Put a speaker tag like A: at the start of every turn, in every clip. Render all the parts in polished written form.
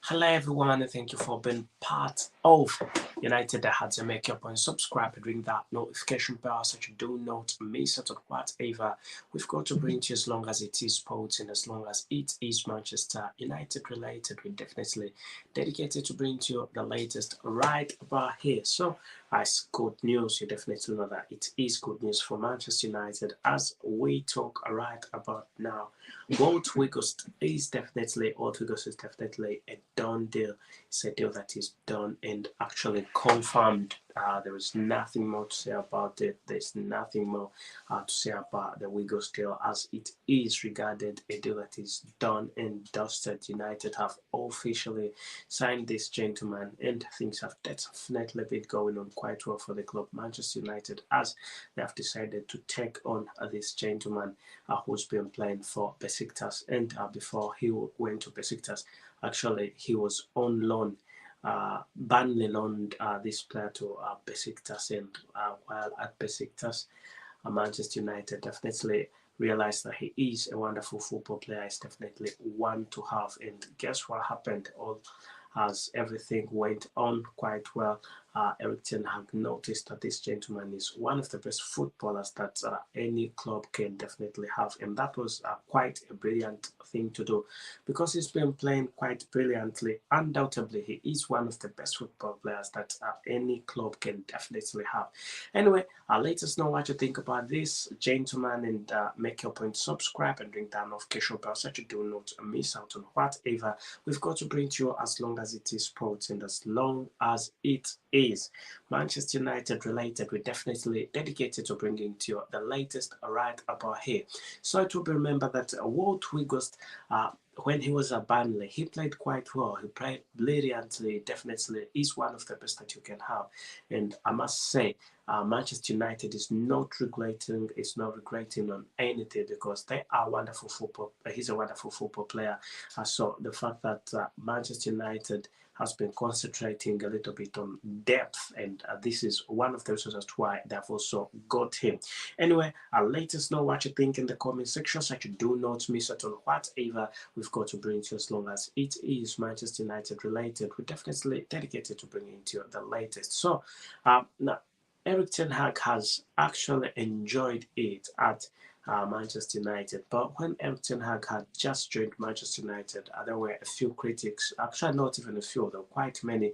A: Hello everyone and thank you for being part of United the Hearts and make your point. Subscribe and ring that notification bell so you do not miss out on whatever we've got to bring to you as long as it is sports and as long as it is Manchester United related. We're definitely dedicated to bring to you the latest right about here. So as good news, you definitely know that it is good news for Manchester United as we talk right about now. Wout Weghorst is definitely a done deal. It's a deal that is done and actually confirmed. There is nothing more to say about it. There's nothing more to say about the Weghorst deal as it is regarded a deal that is done and dusted. United have officially signed this gentleman and things have definitely been going on quite well for the club Manchester United as they have decided to take on this gentleman who's been playing for Besiktas and before he went to Besiktas actually he was on loan. Burnley loaned this player to Besiktas, and while at Besiktas, Manchester United definitely realized that he is a wonderful football player. He's definitely one to have. And guess what happened? All as everything went on quite well, Eric Ten Hag noticed that this gentleman is one of the best footballers that any club can definitely have, and that was quite a brilliant thing to do because he's been playing quite brilliantly. Undoubtedly, he is one of the best football players that any club can definitely have. Anyway, let us know what you think about this gentleman and make your point. Subscribe and ring that notification bell so you do not miss out on whatever we've got to bring to you as long as it is sports and as long as it is Manchester United related. We're definitely dedicated to bringing to you the latest right about here. So it will be remembered that Wout Weghorst, when he was at Burnley, he played quite well. He played brilliantly. Definitely is one of the best that you can have. And I must say, Manchester United is not regretting on anything because they are wonderful football. He's a wonderful football player. So the fact that Manchester United has been concentrating a little bit on depth, and this is one of the reasons as to why they've also got him. Anyway, let us know what you think in the comment section so you do not miss out on whatever we've got to bring to you as long as it is Manchester United related. We're definitely dedicated to bringing to you the latest. So, now, Eric Ten Hag has actually enjoyed it at Manchester United. But when Eric Ten Hag had just joined Manchester United, there were a few critics, actually not even a few, there were quite many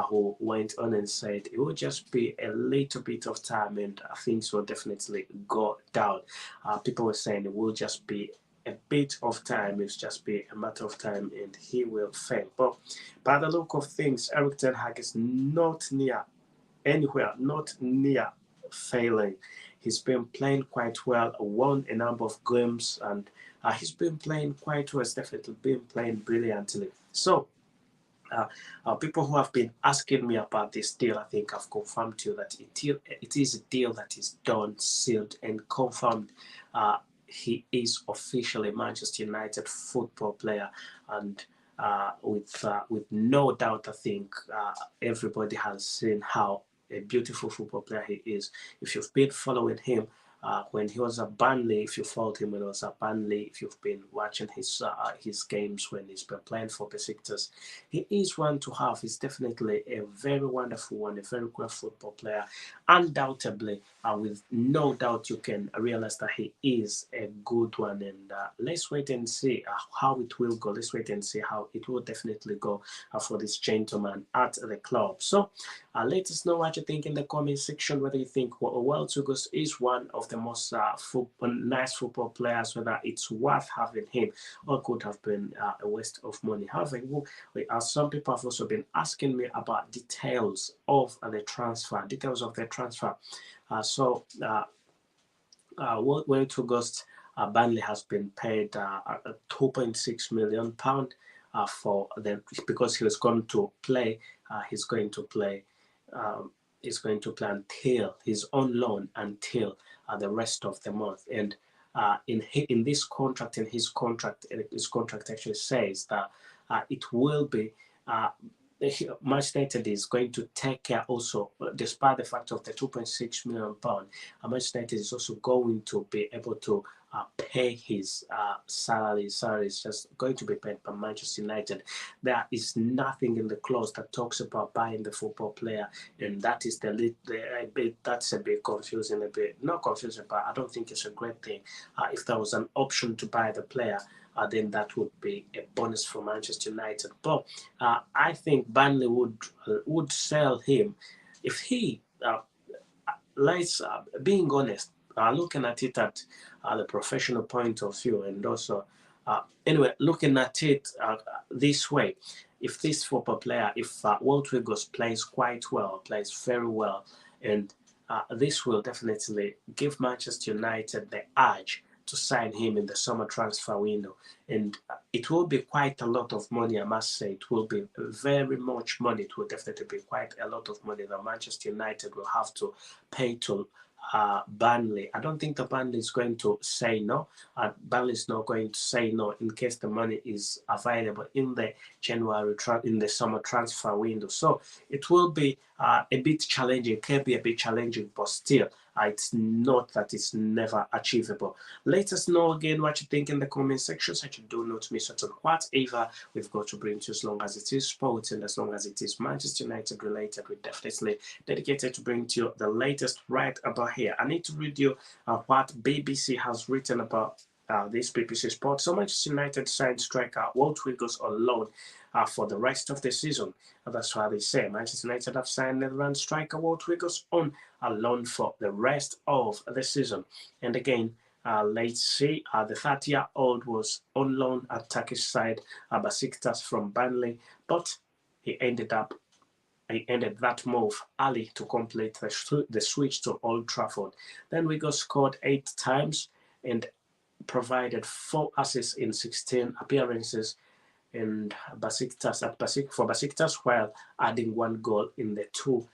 A: who went on and said it will just be a little bit of time and things will definitely go down. People were saying it will just be a bit of time, it's just be a matter of time and he will fail. But by the look of things, Eric Ten Hag is not near anywhere, not near failing. He's been playing quite well, won a number of games, and he's been playing quite well. He's definitely been playing brilliantly. So, people who have been asking me about this deal, I think I've confirmed to you that it is a deal that is done, sealed, and confirmed. He is officially a Manchester United football player, and with no doubt, I think everybody has seen how a beautiful football player he is. If you've been following him when he was at Burnley, if you followed him when he was at Burnley, if you've been watching his games when he's been playing for Besiktas, he is one to have. He's definitely a very wonderful one, a very great football player. Undoubtedly, with no doubt, you can realize that he is a good one. And let's wait and see how it will go. Let's wait and see how it will definitely go for this gentleman at the club. So let us know what you think in the comment section, whether you think Wout is one of the most nice football players, whether it's worth having him or could have been a waste of money. However, some people have also been asking me about details of the transfer, Wout Weghorst, Burnley has been paid £2.6 million for the because he was going to play. He's going to play. Is going to play until he's on loan until the rest of the month. And in this contract, his contract actually says that it will be Manchester United is going to take care also, despite the fact of the 2.6 million pound. Manchester United is also going to be able to pay his salary. Salary is just going to be paid by Manchester United. There is nothing in the clause that talks about buying the football player, and that is that's a bit confusing, a bit not confusing, but I don't think it's a great thing. If there was an option to buy the player, then that would be a bonus for Manchester United. But I think Burnley would sell him if he let's being honest, looking at it at the professional point of view, and also anyway looking at it this way. If this football player, if Wout Weghorst plays quite well, plays very well, and this will definitely give Manchester United the urge to sign him in the summer transfer window. And it will be quite a lot of money, I must say. It will be very much money. It will definitely be quite a lot of money that Manchester United will have to pay to Burnley. I don't think the Burnley is going to say no. Burnley is not going to say no in case the money is available in the in the summer transfer window. So it will be a bit challenging. Can be a bit challenging, but still, it's not that it's never achievable. Let us know again what you think in the comment section. Such a do not miss out on whatever we've got to bring to you, as long as it is sports and as long as it is Manchester United related. We're definitely dedicated to bring to you the latest right about here. I need to read you what BBC has written about this BBC Sport. So Manchester United signed striker Wout Weghorst on loan for the rest of the season. And that's why they say Manchester United have signed Netherlands striker Wout Weghorst on a loan for the rest of the season. And again, let's see, the 30-year-old was on loan at Turkish side Besiktas from Burnley, but he ended that move early to complete the switch to Old Trafford. Then Weghorst scored 8 times and provided 4 assists in 16 appearances and for Besiktas, while adding 1 goal in the 2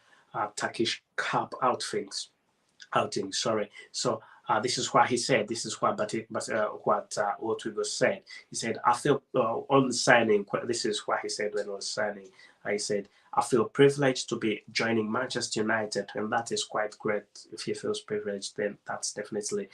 A: Turkish Cup outings. Sorry. So this is what he said. This is what what Weghorst said. He said, "I feel on signing." This is what he said when he was signing. He said, "I feel privileged to be joining Manchester United," and that is quite great. If he feels privileged, then that's definitely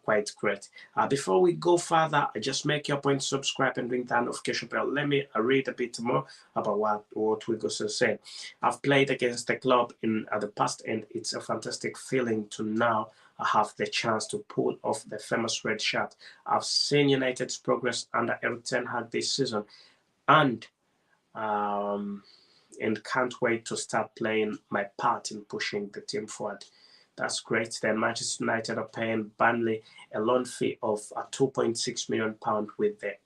A: quite great. Before we go further, just make your point, subscribe, and ring that notification bell. Let me read a bit more about what Weghorst said. "I've played against the club in the past, and it's a fantastic feeling to now have the chance to pull off the famous red shirt. I've seen United's progress under Erik ten Hag this season, and can't wait to start playing my part in pushing the team forward." That's great. Then Manchester United are paying Burnley a loan fee of £2.6 million, with the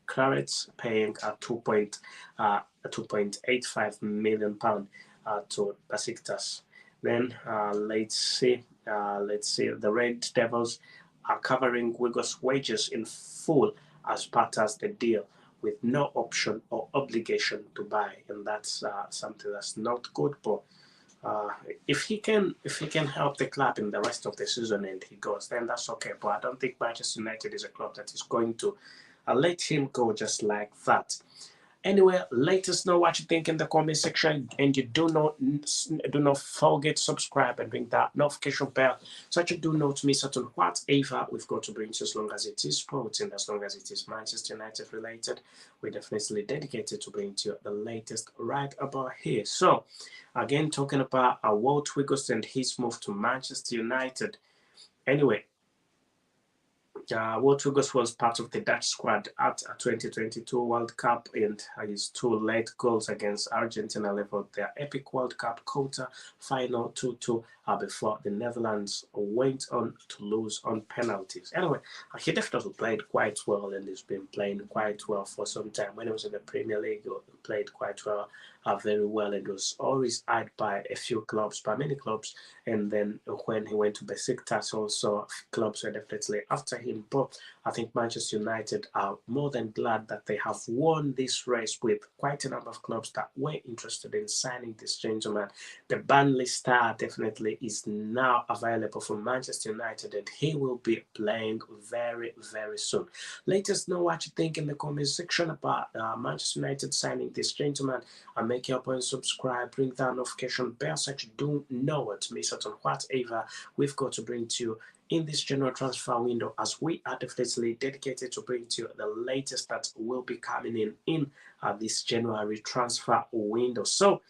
A: Clarets paying a £2.85 million to Besiktas. Then let's see. The Red Devils are covering Weghorst's wages in full as part of the deal, with no option or obligation to buy, and that's something that's not good. But if he can help the club in the rest of the season and he goes, then that's okay. But I don't think Manchester United is a club that is going to let him go just like that. Anyway, let us know what you think in the comment section, and you do not forget to subscribe and ring that notification bell so that you do not miss out on whatever we've got to bring to you, as long as it is sports and as long as it is Manchester United related. We're definitely dedicated to bring to you the latest right about here. So again, talking about Wout Weghorst and his move to Manchester United. Anyway, Wout Weghorst was part of the Dutch squad at a 2022 World Cup, and his 2 late goals against Argentina leveled their epic World Cup quarter-final 2-2 before the Netherlands went on to lose on penalties. Anyway, he definitely played quite well, and he's been playing quite well for some time. When he was in the Premier League, he played quite well, very well, and was always eyed by many clubs. And then when he went to Besiktas, also clubs were definitely after him happening. But I think Manchester United are more than glad that they have won this race with quite a number of clubs that were interested in signing this gentleman. The Burnley star definitely is now available for Manchester United, and he will be playing very, very soon. Let us know what you think in the comment section about Manchester United signing this gentleman, and make your point, subscribe, ring that notification bell so you do know what to miss out on whatever we've got to bring to you in this general transfer window, as we are definitely dedicated to bring to you the latest that will be coming in this January transfer window. So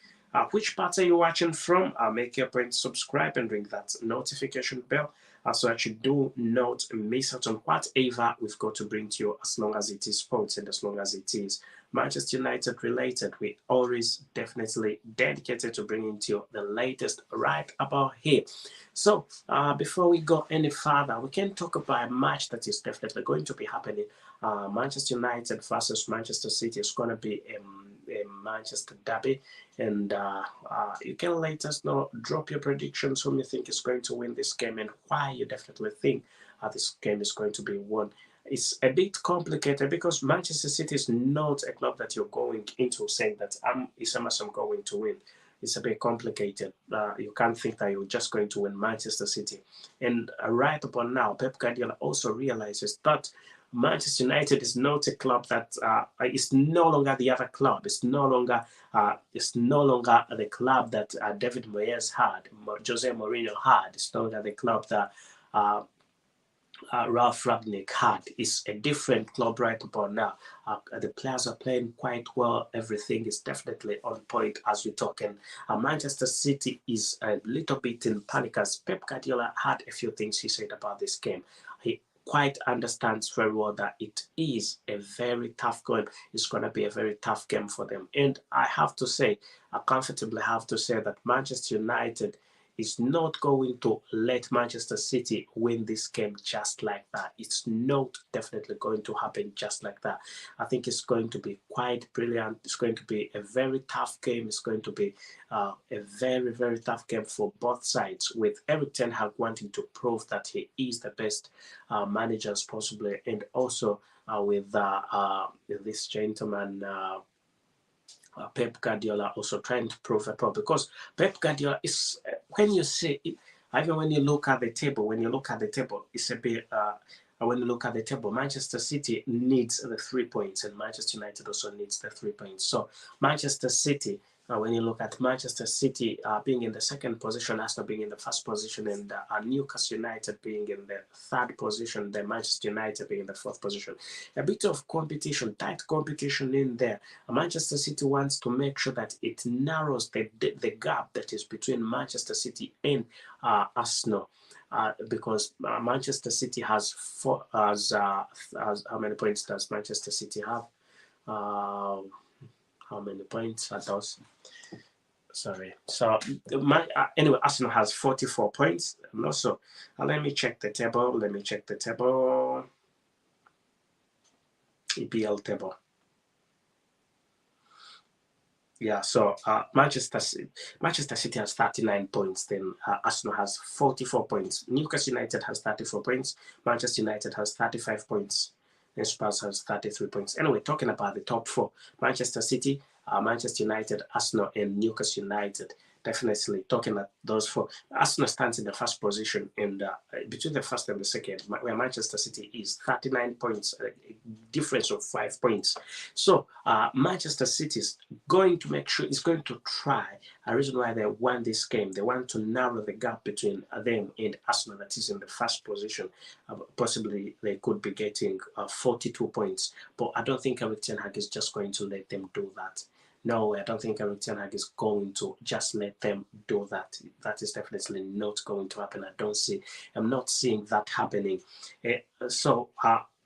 A: which part are you watching from? Make your point, subscribe, and ring that notification bell so that you do not miss out on whatever we've got to bring to you, as long as it is sports and as long as it is Manchester United related. We always definitely dedicated to bringing to you the latest right about here. So before we go any further, we can talk about a match that is definitely going to be happening. Manchester United versus Manchester City is going to be a Manchester derby, and you can let us know, drop your predictions, whom you think is going to win this game and why you definitely think this game is going to be won. It's a bit complicated because Manchester City is not a club that you're going into saying that it's a match I'm going to win. It's a bit complicated. You can't think that you're just going to win Manchester City. And right upon now, Pep Guardiola also realizes that Manchester United is not a club that is no longer the other club. It's no longer the club that David Moyes had, Jose Mourinho had. It's no longer the club that Ralph Rangnick had. Is a different club right about now. The players are playing quite well. Everything is definitely on point as we talk. And Manchester City is a little bit in panic, as Pep Guardiola had a few things he said about this game. He quite understands very well that it is a very tough game. It's going to be a very tough game for them. And I have to say, I comfortably have to say that Manchester United is not going to let Manchester City win this game just like that. It's not definitely going to happen just like that. I think it's going to be quite brilliant. It's going to be a very tough game. It's going to be a very, very tough game for both sides, with Erik ten Hag wanting to prove that he is the best manager possibly, and also with this gentleman, Pep Guardiola, also trying to prove a point, because Pep Guardiola is, when you see it, even when you look at the table, it's a bit, when you look at the table, Manchester City needs the 3 points and Manchester United also needs the 3 points. So Manchester City, when you look at Manchester City being in the second position, Arsenal being in the first position, and Newcastle United being in the third position, then Manchester United being in the fourth position. A bit of competition, tight competition in there. Manchester City wants to make sure that it narrows the gap that is between Manchester City and Arsenal. Because Manchester City has how many points does Manchester City have? How many points are those? Sorry. So anyway, Arsenal has 44 points. And also, let me check the table. EPL table. Yeah, so Manchester City has 39 points, then Arsenal has 44 points. Newcastle United has 34 points. Manchester United has 35 points. And Spurs has 33 points. Anyway, talking about the top four, Manchester City, Manchester United, Arsenal, and Newcastle United. Definitely talking at those four. Arsenal stands in the first position, and between the first and the second, where Manchester City is 39 points, a difference of 5 points. So Manchester City is going to make sure, is going to try. A reason why they won this game, they want to narrow the gap between them and Arsenal, that is in the first position. Possibly they could be getting 42 points, but I don't think Erik ten Hag is just going to let them do that. No, I don't think Erik ten Hag is going to just let them do that. That is definitely not going to happen. I'm not seeing that happening. So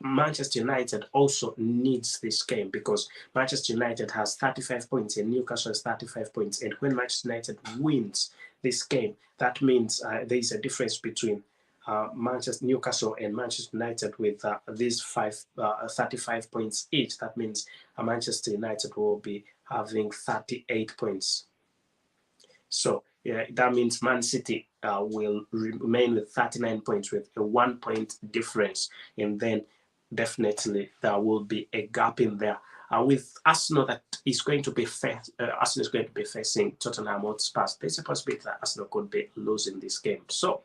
A: Manchester United also needs this game, because Manchester United has 35 points and Newcastle has 35 points. And when Manchester United wins this game, that means there is a difference between Newcastle and Manchester United with these 35 points each. That means Manchester United will be having 38 points. So yeah, that means Man City will remain with 39 points with a 1 point difference, and then definitely there will be a gap in there. With Arsenal that is going to be Arsenal is going to be facing Tottenham Hotspur. There's a possibility that Arsenal could be losing this game. So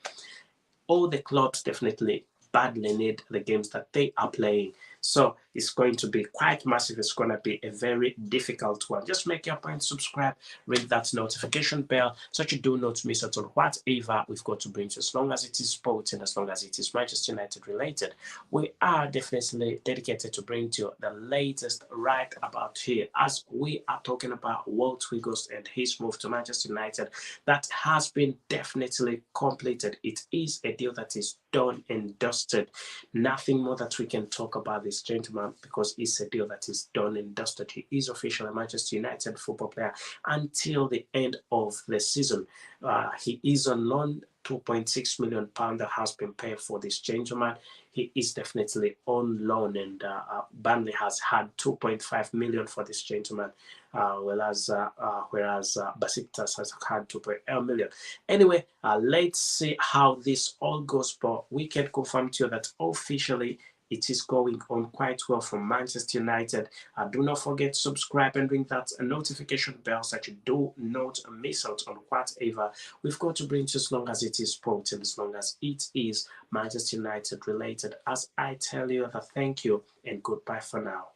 A: all the clubs definitely badly need the games that they are playing. So it's going to be quite massive. It's going to be a very difficult one. Just make your point, subscribe, ring that notification bell so that you do not miss out on whatever we've got to bring to you. As long as it is sports and as long as it is Manchester United related, we are definitely dedicated to bring to you the latest right about here. As we are talking about Wout Weghorst and his move to Manchester United, that has been definitely completed. It is a deal that is done and dusted. Nothing more that we can talk about this gentleman, because it's a deal that is done and dusted. He is officially a Manchester United football player until the end of the season. He is on loan. £2.6 million that has been paid for this gentleman. He is definitely on loan, and Burnley has had 2.5 million for this gentleman, whereas Besiktas has had 2.8 million. Anyway, let's see how this all goes, but we can confirm to you that officially it is going on quite well from Manchester United. Do not forget to subscribe and ring that notification bell so that you do not miss out on whatever we've got to bring to, as long as it is sport and as long as it is Manchester United related. As I tell you, thank you and goodbye for now.